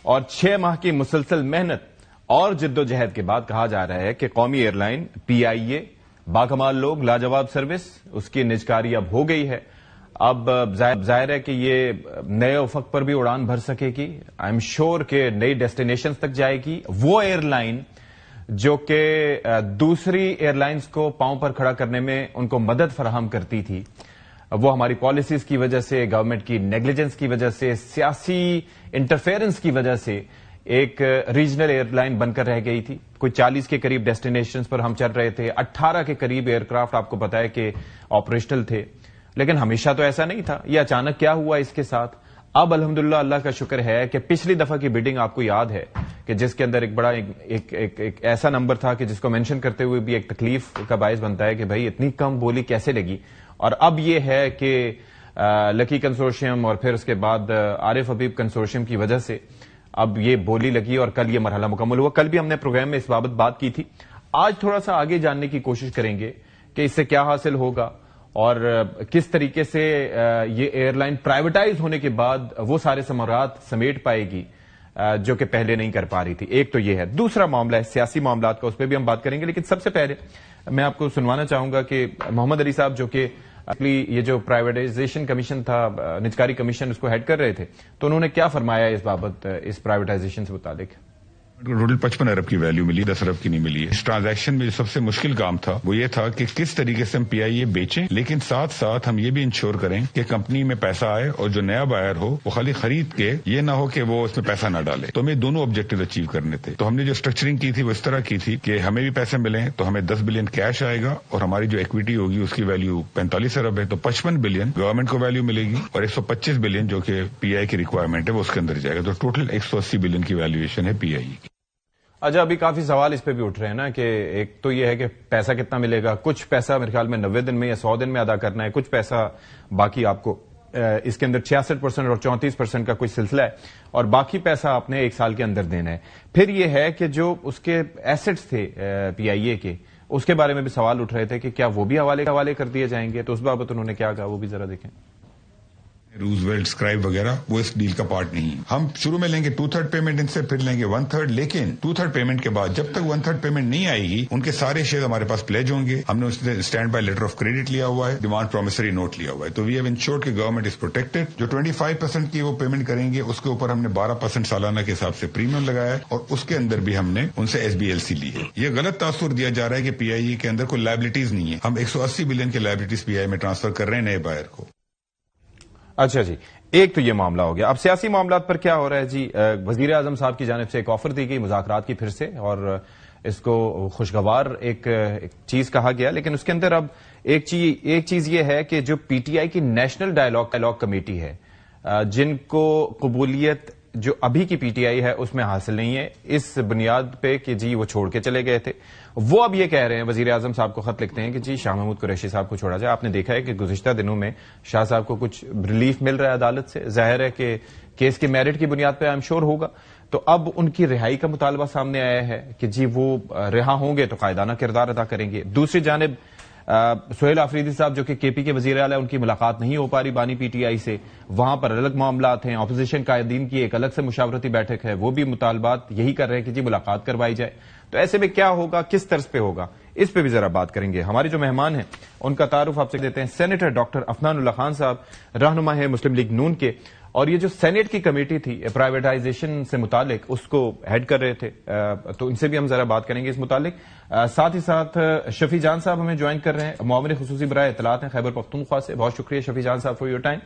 اور 6 ماہ کی مسلسل محنت اور جد و جہد کے بعد کہا جا رہا ہے کہ قومی ایئر لائن پی آئی اے باکمال لوگ لاجواب سروس اس کی نجکاری اب ہو گئی ہے. اب ظاہر ہے کہ یہ نئے افق پر بھی اڑان بھر سکے گی. آئی ایم شیور کہ نئی ڈیسٹینیشنز تک جائے گی. وہ ایئر لائن جو کہ دوسری ایئر لائنز کو پاؤں پر کھڑا کرنے میں ان کو مدد فراہم کرتی تھی، وہ ہماری پالیسیز کی وجہ سے، گورنمنٹ کی نیگلیجنس کی وجہ سے، سیاسی انٹرفیئرنس کی وجہ سے ایک ریجنل ایئر لائن بن کر رہ گئی تھی. کوئی 40 کے قریب ڈیسٹینیشنز پر ہم چل رہے تھے. 18 کے قریب ایئر کرافٹ آپ کو پتا ہے کہ آپریشنل تھے. لیکن ہمیشہ تو ایسا نہیں تھا. یہ اچانک کیا ہوا اس کے ساتھ؟ اب الحمدللہ اللہ کا شکر ہے کہ پچھلی دفعہ کی بیڈنگ آپ کو یاد ہے کہ جس کے اندر ایک بڑا ایک ایسا نمبر تھا کہ جس کو مینشن کرتے ہوئے بھی ایک تکلیف کا باعث بنتا ہے کہ بھائی اتنی کم بولی کیسے لگی. اور اب یہ ہے کہ لکی کنسورشیم اور پھر اس کے بعد عارف حبیب کنسورشیم کی وجہ سے اب یہ بولی لگی اور کل یہ مرحلہ مکمل ہوا. کل بھی ہم نے پروگرام میں اس بابت بات کی تھی. آج تھوڑا سا آگے جاننے کی کوشش کریں گے کہ اس سے کیا حاصل ہوگا اور کس طریقے سے یہ ایئر لائن پرائیویٹائز ہونے کے بعد وہ سارے ثمرات سمیٹ پائے گی جو کہ پہلے نہیں کر پا رہی تھی. ایک تو یہ ہے. دوسرا معاملہ ہے سیاسی معاملات کا، اس پہ بھی ہم بات کریں گے. لیکن سب سے پہلے میں آپ کو سنوانا چاہوں گا کہ محمد علی صاحب جو کہ یہ جو پرائیویٹائزیشن کمیشن تھا، نجکاری کمیشن، اس کو ہیڈ کر رہے تھے، تو انہوں نے کیا فرمایا اس بابت، اس پرائیویٹائزیشن سے متعلق؟ ٹوٹل 55 ارب کی ویلیو ملی، 10 ارب کی نہیں ملی ہے. اس ٹرانزیکشن میں جو سب سے مشکل کام تھا وہ یہ تھا کہ کس طریقے سے ہم پی آئی اے بیچیں، لیکن ساتھ ساتھ ہم یہ بھی انشور کریں کہ کمپنی میں پیسہ آئے اور جو نیا بائر ہو وہ خالی خرید کے یہ نہ ہو کہ وہ اس میں پیسہ نہ ڈالے. تو ہمیں دونوں آبجیکٹو اچیو کرنے تھے. تو ہم نے جو اسٹرکچرنگ کی تھی وہ اس طرح کی تھی کہ ہمیں بھی پیسے ملیں تو ہمیں 10 بلین کیش آئے گا اور ہماری جو ایکویٹی ہوگی اس کی ویلیو 45 ارب ہے، تو 55 بلین گورنمنٹ کو ویلیو ملے گی اور 125 بلین جو کہ پی آئی کی ریکوائرمنٹ ہے وہ اس کے اندر جائے گا. تو ٹوٹل 180 بلین کی ویلیویشن ہے پی آئی کی. اچھا، ابھی کافی سوال اس پہ بھی اٹھ رہے ہیں نا کہ ایک تو یہ ہے کہ پیسہ کتنا ملے گا. کچھ پیسہ میرے خیال میں 90 دن میں یا 100 دن میں ادا کرنا ہے، کچھ پیسہ باقی آپ کو اس کے اندر 66% اور 34% کا کوئی سلسلہ ہے اور باقی پیسہ آپ نے 1 سال کے اندر دینا ہے. پھر یہ ہے کہ جو اس کے ایسٹس تھے پی آئی اے کے، اس کے بارے میں بھی سوال اٹھ رہے تھے کہ کیا وہ بھی حوالے کر دیے جائیں گے. تو اس بابت انہوں نے کیا کہا وہ بھی ذرا دیکھیں. روزویلٹ اسکرائب وغیرہ وہ اس ڈیل کا پارٹ نہیں. ہم شروع میں لیں گے 2/3 پیمنٹ ان سے، پھر لیں گے 1/3. لیکن 2/3 پیمنٹ کے بعد جب تک 1/3 پیمنٹ نہیں آئے گی ان کے سارے شیئر ہمارے پاس پلیج ہوں گے. ہم نے اس سے standby letter of credit لیا ہوا ہے، ڈیمانڈ پرومسری نوٹ لیا ہوا ہے. تو وی ہیو انشورڈ کہ گورنمنٹ از پروٹیکٹڈ. جو 25% کی وہ پیمنٹ کریں گے اس کے اوپر ہم نے 12% سالانہ کے حساب سے پریمیم لگایا ہے اور اس کے اندر بھی ہم نے ان سے ایس بی ایل سی لی ہے. یہ غلط تاثر دیا جا رہا ہے کہ پی آئی اے کے اندر کوئی لائبلٹیز نہیں ہے. ہم 180 بلین کے لائبلٹیز پی آئی میں ٹرانسفر کر رہے ہیں نئے بائر کو. اچھا جی، ایک تو یہ معاملہ ہو گیا. اب سیاسی معاملات پر کیا ہو رہا ہے جی؟ وزیر اعظم صاحب کی جانب سے ایک آفر دی گئی مذاکرات کی پھر سے، اور اس کو خوشگوار ایک چیز کہا گیا. لیکن اس کے اندر اب ایک چیز یہ ہے کہ جو پی ٹی آئی کی نیشنل ڈائیلاگ کمیٹی ہے، جن کو قبولیت جو ابھی کی پی ٹی آئی ہے اس میں حاصل نہیں ہے، اس بنیاد پہ کہ جی وہ چھوڑ کے چلے گئے تھے، وہ اب یہ کہہ رہے ہیں، وزیر اعظم صاحب کو خط لکھتے ہیں کہ جی شاہ محمود قریشی صاحب کو چھوڑا جائے. آپ نے دیکھا ہے کہ گزشتہ دنوں میں شاہ صاحب کو کچھ ریلیف مل رہا ہے عدالت سے. ظاہر ہے کہ کیس کے میرٹ کی بنیاد پہ آئی ایم شور ہوگا. تو اب ان کی رہائی کا مطالبہ سامنے آیا ہے کہ جی وہ رہا ہوں گے تو قائدانہ کردار ادا کریں گے. دوسری جانب سہیل آفریدی صاحب جو کہ کے پی کے وزیر اعلیٰ، ان کی ملاقات نہیں ہو پا رہی بانی پی ٹی آئی سے. وہاں پر الگ معاملات ہیں. اپوزیشن قائدین کی ایک الگ سے مشاورتی بیٹھک ہے، وہ بھی مطالبات یہی کر رہے ہیں کہ جی ملاقات کروائی جائے. تو ایسے میں کیا ہوگا، کس طرز پہ ہوگا، اس پہ بھی ذرا بات کریں گے. ہمارے جو مہمان ہیں ان کا تعارف آپ سے دیتے ہیں. سینیٹر ڈاکٹر عفنان اللہ خان صاحب رہنما ہے مسلم لیگ نون کے، اور یہ جو سینیٹ کی کمیٹی تھی پرائیویٹائزیشن سے متعلق اس کو ہیڈ کر رہے تھے، تو ان سے بھی ہم ذرا بات کریں گے اس متعلق. ساتھ ہی ساتھ شفیع جان صاحب ہمیں جوائن کر رہے ہیں، معاون خصوصی برائے اطلاعات ہیں خیبر پختونخوا سے. بہت شکریہ شفیع جان صاحب فار یور ٹائم.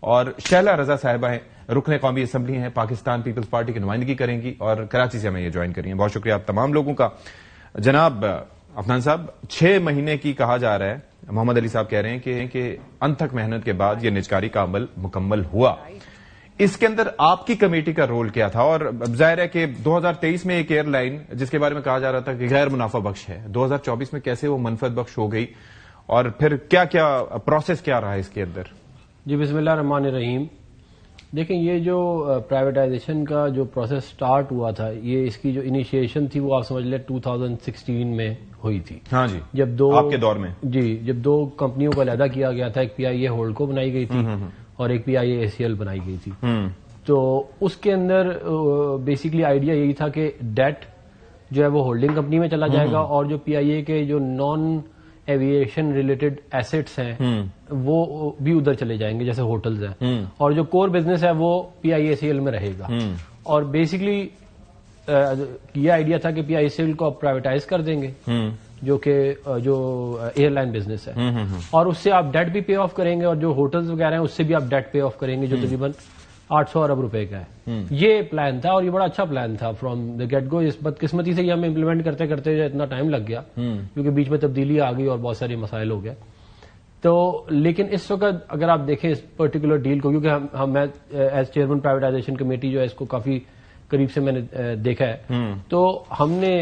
اور شہلہ رضا صاحبہ ہیں، رکن قومی اسمبلی ہیں، پاکستان پیپلز پارٹی کی نمائندگی کریں گی اور کراچی سے ہمیں یہ جوائن کری ہیں. بہت شکریہ آپ تمام لوگوں کا. جناب عفنان صاحب، 6 مہینے کی کہا جا رہا ہے، محمد علی صاحب کہہ رہے ہیں کہ انتھک محنت کے بعد یہ نجکاری کا عمل مکمل ہوا. اس کے اندر آپ کی کمیٹی کا رول کیا تھا؟ اور ظاہر ہے کہ 2023 میں ایک ایئر لائن جس کے بارے میں کہا جا رہا تھا کہ غیر منافع بخش ہے، 2024 میں کیسے وہ منفعت بخش ہو گئی اور پھر کیا پروسیس کیا رہا اس کے اندر؟ جی بسم اللہ الرحمن الرحیم. دیکھیں یہ جو پرائیویٹائزیشن کا جو پروسیس سٹارٹ ہوا تھا، یہ اس کی جو انیشیشن تھی وہ آپ سمجھ لیں 2016 میں ہوئی تھی. ہاں جی، جب آپ کے دور میں جب 2 کمپنیوں کو علیحدہ کیا گیا تھا، ایک پی آئی اے ہولڈ کو بنائی گئی تھی اور ایک پی آئی اے سی ایل بنائی گئی تھی. تو اس کے اندر بیسکلی آئیڈیا یہی تھا کہ ڈیٹ جو ہے وہ ہولڈنگ کمپنی میں چلا جائے گا اور جو پی آئی اے کے جو نان ایویشن ریلیٹڈ ایسٹس ہیں وہ بھی ادھر چلے جائیں گے جیسے ہوٹلز ہیں, اور جو کور بزنس ہے وہ پی آئی اے سی ایل میں رہے گا. اور بیسکلی یہ آئیڈیا تھا کہ پی آئی سی ایل کو آپ پرائیویٹائز کر دیں گے جو کہ جو ایئر لائن بزنس ہے, اور اس سے آپ ڈیٹ بھی پے آف کریں گے, اور جو ہوٹلز وغیرہ ہیں اس سے بھی آپ ڈیٹ پے آف کریں گے جو تقریباً 800 ارب روپے کا ہے. یہ پلان تھا اور یہ بڑا اچھا پلان تھا فرام دا گیٹ گو. اس بدقسمتی سے یہ ہم امپلیمنٹ کرتے کرتے اتنا ٹائم لگ گیا کیونکہ بیچ میں تبدیلی آ گئی اور بہت سارے مسائل ہو گئے. تو لیکن اس وقت اگر آپ دیکھیں اس پرٹیکولر ڈیل کو, کیونکہ میں ایز چیئرمین پرائیویٹائزیشن کمیٹی جو ہے اس کو کافی قریب سے میں نے دیکھا ہے, تو ہم نے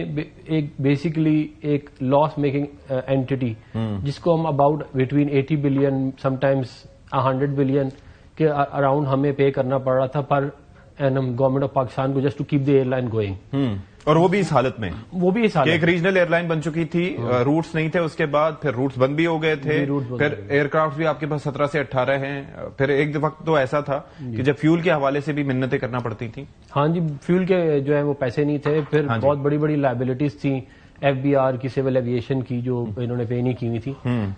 ایک بیسیکلی ایک لاس میکنگ اینٹی جس کو ہم about between 80 billion sometimes 100 billion کے اراؤنڈ ہمیں پے کرنا پڑ رہا تھا پر اینم گورنمنٹ آف پاکستان کو just to keep the airline going. اور وہ بھی اس حالت میں ایک ریجنل ایئر لائن بن چکی تھی, روٹس نہیں تھے, اس کے بعد پھر روٹس بند بھی ہو گئے تھے, پھر ایئر کرافٹ بھی آپ کے پاس 17 سے 18 ہیں, پھر ایک وقت تو ایسا تھا کہ جب فیول کے حوالے سے بھی منتیں کرنا پڑتی تھیں. ہاں جی, فیول کے جو ہے وہ پیسے نہیں تھے, پھر بہت بڑی بڑی لائبلٹیز تھیں ایف بی آر کی, سول ایویشن کی, جو انہوں نے پے نہیں کی ہوئی تھی.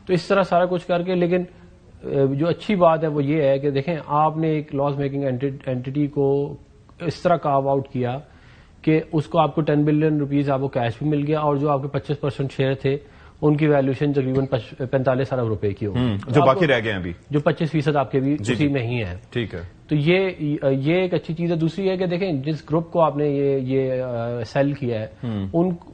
تو اس طرح سارا کچھ کر کے, لیکن جو اچھی بات ہے وہ یہ ہے کہ دیکھیں آپ نے ایک لاس میکنگ اینٹی کو اس طرح کارو آؤٹ کیا کہ اس کو آپ کو 10 بلین روپیز آپ کو کیش بھی مل گیا, اور جو آپ کے 25% شیئر تھے ان کی ویلیوشن تقریباً 45 ارب روپے کی ہو, جو باقی رہ گئے ہیں ابھی, جو 25% آپ کے بھی اسی میں ہی ہے. ٹھیک ہے, تو یہ ایک اچھی چیز ہے. دوسری ہے کہ دیکھیں جس گروپ کو آپ نے یہ سیل کیا ہے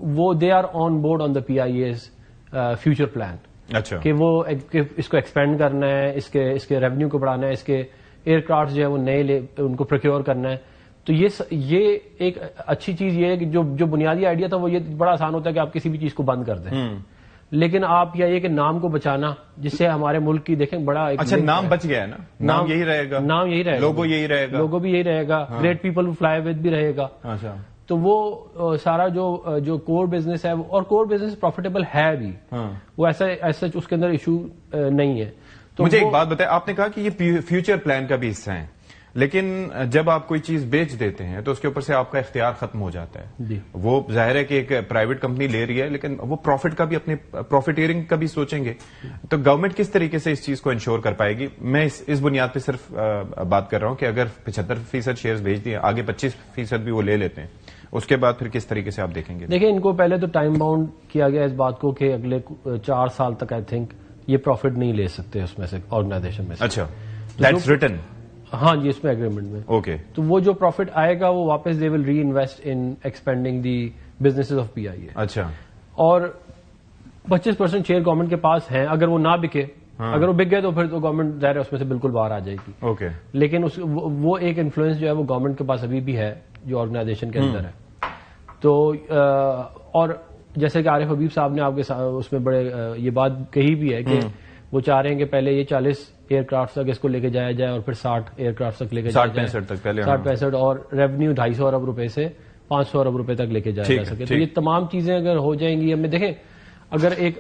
وہ they are on board on the P I as future plan. اچھا, کہ وہ اس کو ایکسپینڈ کرنا ہے, اس کے ریونیو کو بڑھانا ہے, اس کے ایئر کرافٹ جو ہے وہ نئے ان کو پروکیور کرنا ہے. تو یہ ایک اچھی چیز یہ ہے کہ جو بنیادی آئیڈیا تھا وہ یہ بڑا آسان ہوتا ہے کہ آپ کسی بھی چیز کو بند کر دیں, لیکن آپ یہ کہ نام کو بچانا, جس سے ہمارے ملک کی دیکھیں بڑا اچھا نام بچ گیا ہے نا, نام یہی رہے گا, نام یہی رہے گا, لوگو یہی رہے گا, لوگو بھی یہی رہے گا, great people who fly with بھی رہے گا. اچھا, تو وہ سارا جو کور بزنس ہے, اور کور بزنس پروفیٹیبل ہے بھی, وہ ایسا اس کے اندر ایشو نہیں ہے. تو مجھے ایک بات بتائیں, آپ نے کہا کہ یہ فیوچر پلان کا بھی حصہ ہے, لیکن جب آپ کوئی چیز بیچ دیتے ہیں تو اس کے اوپر سے آپ کا اختیار ختم ہو جاتا ہے. جی, وہ ظاہر ہے کہ ایک پرائیویٹ کمپنی لے رہی ہے, لیکن وہ پروفٹ کا بھی, اپنے پروفیٹیرنگ کا بھی سوچیں گے. تو گورنمنٹ کس طریقے سے اس چیز کو انشور کر پائے گی؟ میں اس بنیاد پہ صرف بات کر رہا ہوں کہ اگر 75% شیئرز بیچ دیے, آگے 25% بھی وہ لے لیتے ہیں, اس کے بعد پھر کس طریقے سے آپ دیکھیں گے؟ دیکھیں ان کو پہلے تو ٹائم باؤنڈ کیا گیا اس بات کو کہ اگلے 4 سال تک آئی تھنک یہ پروفٹ نہیں لے سکتے اس میں سے, آرگنائزیشن میں سے. اچھا, دیٹس ریٹن. ہاں جی, اس میں ایگریمنٹ میں. اوکے, تو وہ جو پروفٹ آئے گا وہ واپس they will reinvest in expanding the businesses of P I A. اچھا, اور 25% شیئر گورنمنٹ کے پاس ہیں, اگر وہ نہ بکے, اگر وہ بک گئے تو پھر تو گورنمنٹ ظاہر ہے اس میں سے بالکل باہر آ جائے گی. اوکے, لیکن وہ ایک انفلوئنس جو ہے وہ گورنمنٹ کے پاس ابھی بھی ہے جو آرگنائزیشن کے اندر ہے. تو اور جیسے کہ عارف حبیب صاحب نے آپ کے اس میں بڑے یہ بات کہی بھی ہے کہ وہ چاہ رہے ہیں کہ پہلے یہ 40 ایئر کرافٹ تک اس کو لے کے جایا جائے, اور پھر 60 ایئر کرافٹ تک لے کے جایا جائے, 60-65 تک پہلے, 60-65, اور ریونیو 250 ارب روپے سے 500 ارب روپے تک لے کے جایا جا سکے. تو یہ تمام چیزیں اگر ہو جائیں گی, ہمیں دیکھیں اگر ایک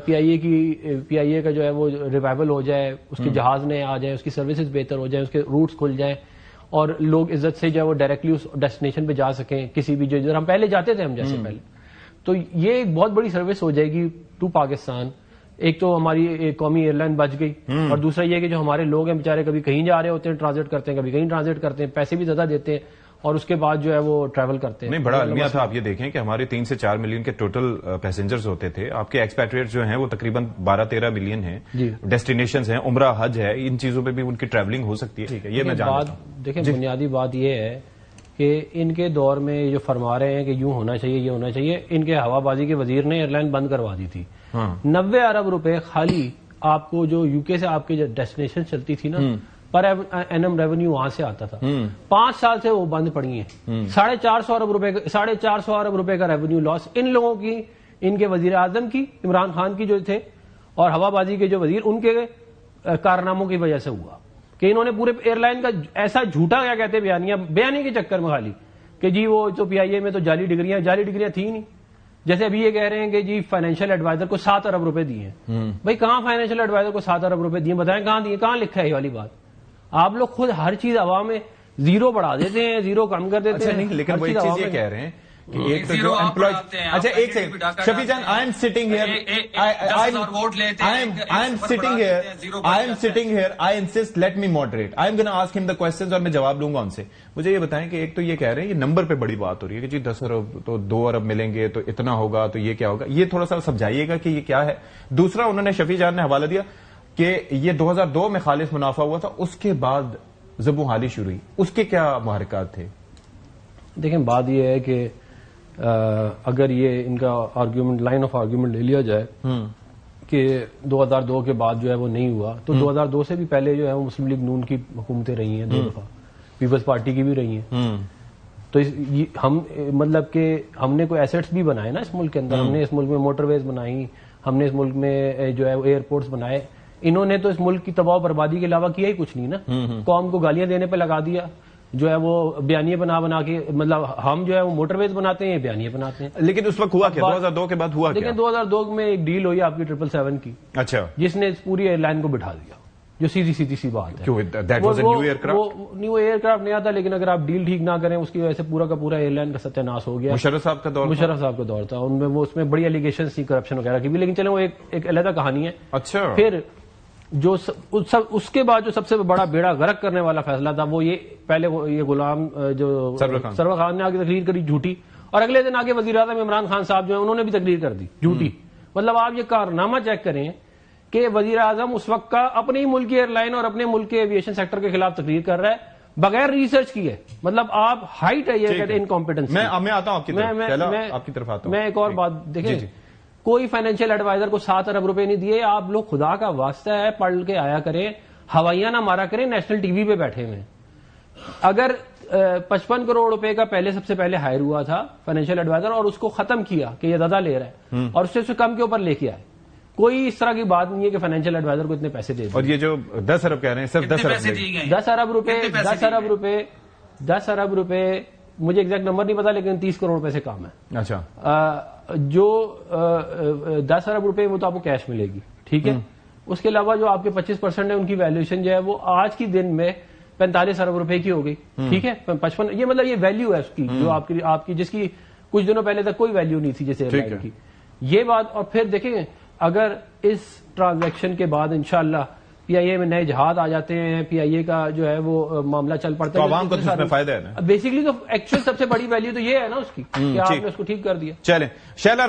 پی آئی اے کا جو ہے وہ ریوائول ہو جائے, اس کے جہاز نئے آ جائیں, اس کی سروسز بہتر ہو جائیں, اس کے روٹس کھل جائیں, اور لوگ عزت سے جو ہے وہ ڈائریکٹلی اس ڈیسٹینیشن پہ جا سکیں, کسی بھی جو ہم پہلے جاتے تھے ہم جیسے پہلے, تو یہ ایک بہت بڑی سروس ہو جائے گی ٹو پاکستان. ایک تو ہماری ایک قومی ایئر لائن بچ گئی, اور دوسرا یہ کہ جو ہمارے لوگ ہیں بیچارے کبھی کہیں جا رہے ہوتے ہیں, ٹرانزٹ کرتے ہیں, کبھی کہیں ٹرانزٹ کرتے ہیں, پیسے بھی زیادہ دیتے ہیں, اور اس کے بعد جو ہے وہ ٹریول کرتے ہیں. نہیں, بڑا المیہ تھا. آپ یہ دیکھیں کہ ہمارے 3 سے 4 ملین کے ٹوٹل پیسنجرز ہوتے تھے, آپ کے ایکسپیٹریٹ جو ہیں وہ تقریباً 12-13 ملین ہیں. ڈیسٹینیشنز ہیں, عمرہ, حج ہے, ان چیزوں پہ بھی ان کی ٹریولنگ ہو سکتی ہے. یہ میں جانتا ہوں. دیکھیں بنیادی بات یہ ہے کہ ان کے دور میں جو فرما رہے ہیں کہ یوں ہونا چاہیے, یہ ہونا چاہیے, ان کے ہوا بازی کے وزیر نے ایئر لائن بند کروا دی تھی. 90 ارب روپے خالی آپ کو جو یو کے سے آپ کی ڈیسٹینیشن چلتی تھی نا, پر اینم ریونیو وہاں سے آتا تھا. 5 سال سے وہ بند پڑی ہیں. 450 ارب روپے کا ریونیو لاس ان لوگوں کی, ان کے وزیر اعظم کی, عمران خان کی جو تھے, اور ہوا بازی کے جو وزیر, ان کے کارناموں کی وجہ سے ہوا کہ انہوں نے پورے ایئر لائن کا ایسا جھوٹا کیا کہتے ہیں بیانی کے چکر میں خالی کہ جی وہ تو پی آئی اے میں تو جعلی ڈگریاں تھیں نہیں. جیسے ابھی یہ کہہ رہے ہیں کہ جی فائنینشیل ایڈوائزر کو 7 ارب روپے دیے ہیں. بھائی کہاں فائنینشیل ایڈوائزر کو 7 ارب روپے دیے, بتائیں کہاں دیے, کہاں لکھا ہے یہ والی بات؟ آپ لوگ خود ہر چیز عوام میں زیرو بڑھا دیتے ہیں, زیرو کم کر دیتے ہیں. نہیں, لیکن وہ ایک چیز یہ کہہ رہے ہیں کہ ایک تو جو امپلائڈ, اچھا ایک second Shafi Jan, I am sitting here, I insist, let me moderate, I am gonna ask him the questions اور میں جواب لوں گا ان سے. مجھے یہ بتائیں کہ ایک تو یہ کہہ رہے ہیں یہ نمبر پہ بڑی بات ہو رہی ہے کہ جی 10 ارب تو 2 ارب ملیں گے تو اتنا ہوگا تو یہ کیا ہوگا, یہ تھوڑا سا سمجھائیے گا کہ یہ کیا ہے. دوسرا انہوں نے شفیع جان نے حوالہ دیا کہ یہ 2002 میں خالص منافع ہوا تھا, اس کے بعد زبوں حالی شروع ہوئی, اس کے کیا محرکات تھے؟ دیکھیں بات یہ ہے کہ اگر یہ ان کا آرگیومنٹ, لائن آف آرگیومنٹ لے لیا جائے کہ 2002 کے بعد جو ہے وہ نہیں ہوا, تو 2002 سے بھی پہلے جو ہے وہ مسلم لیگ نون کی حکومتیں رہی ہیں 2 دفعہ, پیپلز پارٹی کی بھی رہی ہیں. تو ہم مطلب کہ ہم نے کوئی ایسٹس بھی بنائے نا اس ملک کے اندر, ہم نے اس ملک میں موٹر ویز بنائی, ہم نے اس ملک میں جو ہے ایئرپورٹس بنائے. انہوں نے تو اس ملک کی تباہ و بربادی کے علاوہ کیا ہی کچھ نہیں نا, قوم کو گالیاں دینے پہ لگا دیا, جو ہے وہ بیانیے بنا کے, مطلب ہم جو ہے وہ موٹر ویز بناتے ہیں, بیانیے بناتے ہیں. لیکن اس وقت ہوا کیا 2002 کے بعد ہوا کیا؟ لیکن 2002 میں ایک ڈیل ہوئی آپ کی 777 کی, اچھا, جس نے اس پوری ایئر لائن کو بٹھا دیا, جو سیدھی سی بات ہے. کیوں؟ That was a new aircraft. New aircraft نہیں آتا, لیکن اگر آپ ڈیل ٹھیک نہ کریں اس کی وجہ سے پورا کا پورا ایئر لائن کا ستیہ ناش ہو گیا. مشرف صاحب کا دور, مشرف صاحب کا دور تھا, ان میں وہ اس میں بڑی ایلیگیشنز تھی کرپشن وغیرہ کی بھی, لیکن چلیں وہ ایک علیحدہ کہانی ہے. اچھا, پھر جو اس کے بعد جو سب سے بڑا بیڑا غرق کرنے والا فیصلہ تھا وہ یہ, پہلے یہ غلام جو سرور خان نے آگے تقریر کری جھوٹی, اور اگلے دن آگے وزیر اعظم عمران خان صاحب جو ہیں انہوں نے بھی تقریر کر دی جھوٹی. مطلب آپ یہ کارنامہ چیک کریں کہ وزیر اعظم اس وقت کا اپنے ہی ملک کی ایئر لائن اور اپنے ملک کے ایویشن سیکٹر کے خلاف تقریر کر رہا ہے بغیر ریسرچ کیے. مطلب آپ ہائٹ ہے یہ انکمپیٹنس. میں آتا ہوں آپ کی طرف آتا ہوں. میں ایک اور بات دیکھیں, کوئی فائنینشیل ایڈوائزر کو 7 ارب روپے نہیں دیے. آپ لوگ خدا کا واسطہ ہے پڑھ کے آیا کریں, ہوائیاں نہ مارا کریں, نیشنل ٹی وی پہ بیٹھے ہوئے. اگر 55 کروڑ روپے کا سب سے پہلے ہائر ہوا تھا فائنینشیل ایڈوائزر, اور اس کو ختم کیا کہ یہ زیادہ لے رہا ہے, اور اس سے کم کے اوپر لے کے آئے, کوئی اس طرح کی بات نہیں ہے کہ فائنینشیل ایڈوائزر کو اتنے پیسے دے دیں. اور یہ جو 10 ارب کہہ رہے ہیں, صرف 10 ارب روپے, مجھے ایگزیکٹ نمبر نہیں پتا, لیکن 30 کروڑ روپے سے کام ہے. اچھا, جو 10 ارب روپے وہ تو آپ کو کیش ملے گی, ٹھیک ہے. اس کے علاوہ جو آپ کے 25% ہے ان کی ویلیوشن جو ہے وہ آج کی دن میں 45 ارب روپے کی ہو گئی, ٹھیک ہے. 55, یہ مطلب یہ ویلیو ہے اس کی جو آپ کی جس کی کچھ دنوں پہلے تک کوئی ویلیو نہیں تھی جیسے ایئر لائن کی, یہ بات. اور پھر دیکھیں اگر اس ٹرانزیکشن کے بعد انشاءاللہ پی آئی اے میں نئے جہاد آ جاتے ہیں, پی آئی اے کا جو ہے وہ معاملہ چل پڑتا ہے, تو عوام کو اس میں فائدہ ہے نا. بیسکلی تو ایکچوئل سب سے بڑی ویلیو تو یہ ہے نا اس کی کہ آپ نے اس کو ٹھیک کر دیا. چلیں, شیلا